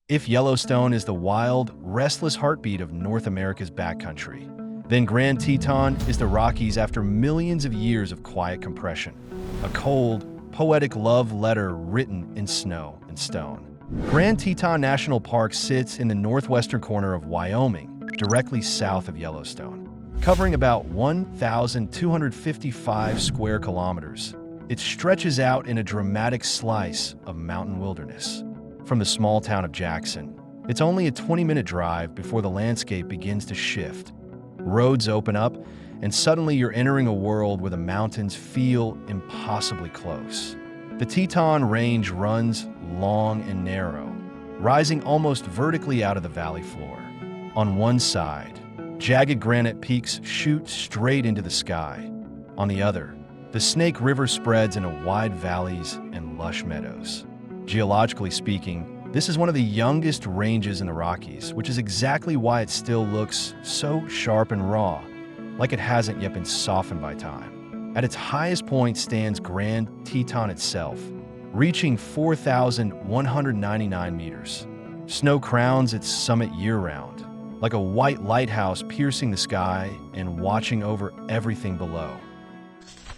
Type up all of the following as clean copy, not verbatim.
If Yellowstone is the wild, restless heartbeat of North America's backcountry, then Grand Teton is the Rockies after millions of years of quiet compression. A cold, poetic love letter written in snow and stone. Grand Teton National Park sits in the northwestern corner of Wyoming, directly south of Yellowstone. Covering about 1,255 square kilometers, it stretches out in a dramatic slice of mountain wilderness. From the small town of Jackson, it's only a 20-minute drive before the landscape begins to shift. Roads open up, and suddenly you're entering a world where the mountains feel impossibly close. The Teton Range runs long and narrow, rising almost vertically out of the valley floor. On one side, jagged granite peaks shoot straight into the sky. On the other, the Snake River spreads into wide valleys and lush meadows. Geologically speaking, this is one of the youngest ranges in the Rockies, which is exactly why it still looks so sharp and raw, like it hasn't yet been softened by time. At its highest point stands Grand Teton itself, reaching 4,199 meters. Snow crowns its summit year-round, like a white lighthouse piercing the sky and watching over everything below.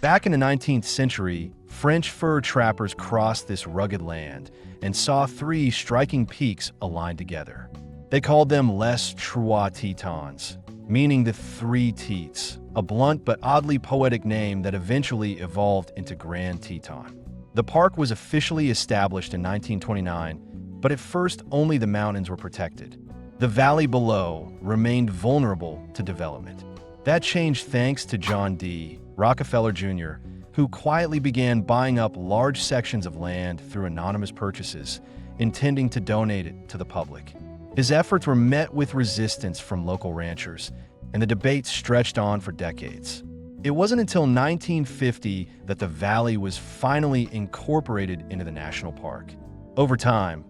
Back in the 19th century, French fur trappers crossed this rugged land and saw three striking peaks aligned together. They called them Les Trois Tetons, meaning the three teats, a blunt but oddly poetic name that eventually evolved into Grand Teton. The park was officially established in 1929, but at first only the mountains were protected. The valley below remained vulnerable to development. That changed thanks to John D. Rockefeller Jr., who quietly began buying up large sections of land through anonymous purchases, intending to donate it to the public. His efforts were met with resistance from local ranchers, and the debate stretched on for decades. It wasn't until 1950 that the valley was finally incorporated into the national park. Over time,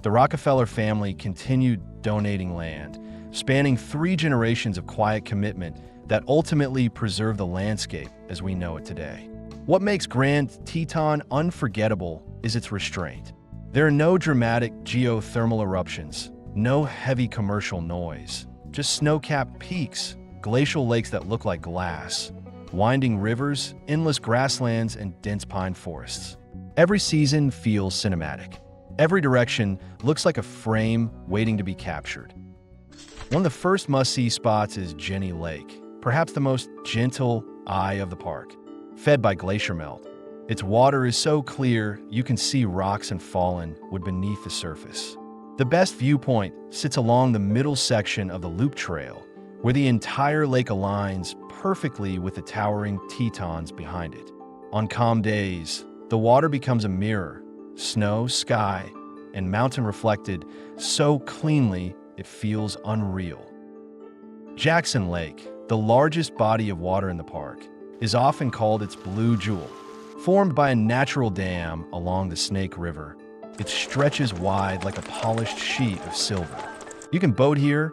the Rockefeller family continued donating land, spanning 3 generations of quiet commitment that ultimately preserved the landscape as we know it today. What makes Grand Teton unforgettable is its restraint. There are no dramatic geothermal eruptions, no heavy commercial noise, just snow-capped peaks, glacial lakes that look like glass, winding rivers, endless grasslands, and dense pine forests. Every season feels cinematic. Every direction looks like a frame waiting to be captured. One of the first must-see spots is Jenny Lake, perhaps the most gentle eye of the park. Fed by glacier melt, its water is so clear you can see rocks and fallen wood beneath the surface. The best viewpoint sits along the middle section of the Loop Trail, where the entire lake aligns perfectly with the towering Tetons behind it. On calm days, the water becomes a mirror, snow, sky, and mountain reflected so cleanly it feels unreal. Jackson Lake, the largest body of water in the park, is often called its blue jewel. Formed by a natural dam along the Snake River, it stretches wide like a polished sheet of silver. You can boat here,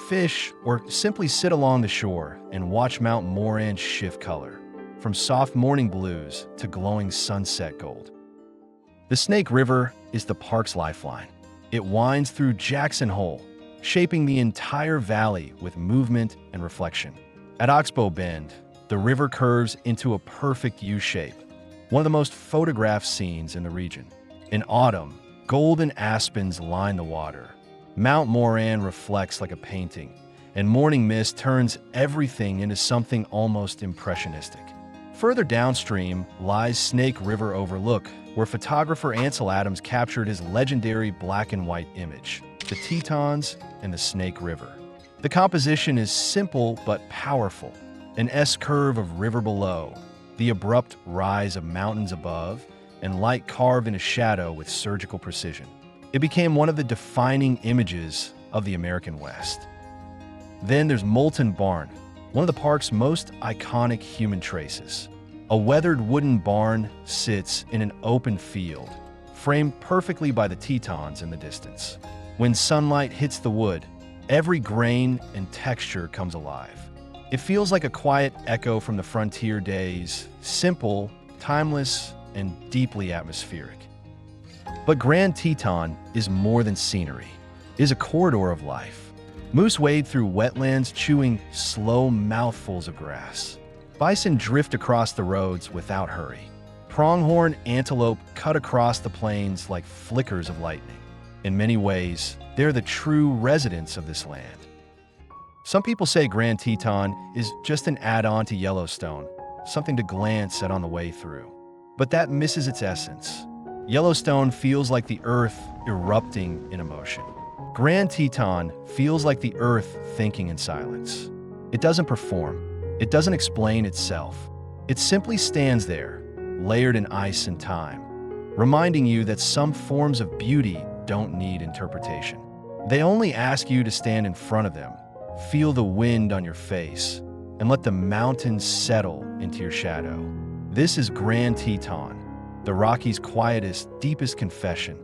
fish, or simply sit along the shore and watch Mount Moran shift color, from soft morning blues to glowing sunset gold. The Snake River is the park's lifeline. It winds through Jackson Hole, shaping the entire valley with movement and reflection. At Oxbow Bend, the river curves into a perfect U-shape, one of the most photographed scenes in the region. In autumn, golden aspens line the water. Mount Moran reflects like a painting, and morning mist turns everything into something almost impressionistic. Further downstream lies Snake River Overlook, where photographer Ansel Adams captured his legendary black and white image, the Tetons and the Snake River. The composition is simple but powerful. An S-curve of river below, the abrupt rise of mountains above, and light carved into shadow with surgical precision. It became one of the defining images of the American West. Then there's Moulton Barn, one of the park's most iconic human traces. A weathered wooden barn sits in an open field, framed perfectly by the Tetons in the distance. When sunlight hits the wood, every grain and texture comes alive. It feels like a quiet echo from the frontier days, simple, timeless, and deeply atmospheric. But Grand Teton is more than scenery. is a corridor of life. Moose wade through wetlands, chewing slow mouthfuls of grass. Bison drift across the roads without hurry. Pronghorn antelope cut across the plains like flickers of lightning. In many ways, they're the true residents of this land. Some people say Grand Teton is just an add-on to Yellowstone, something to glance at on the way through. But that misses its essence. Yellowstone feels like the earth erupting in emotion. Grand Teton feels like the earth thinking in silence. It doesn't perform. It doesn't explain itself. It simply stands there, layered in ice and time, reminding you that some forms of beauty don't need interpretation. They only ask you to stand in front of them, feel the wind on your face, and let the mountains settle into your shadow. This is Grand Teton, the Rockies' quietest, deepest confession.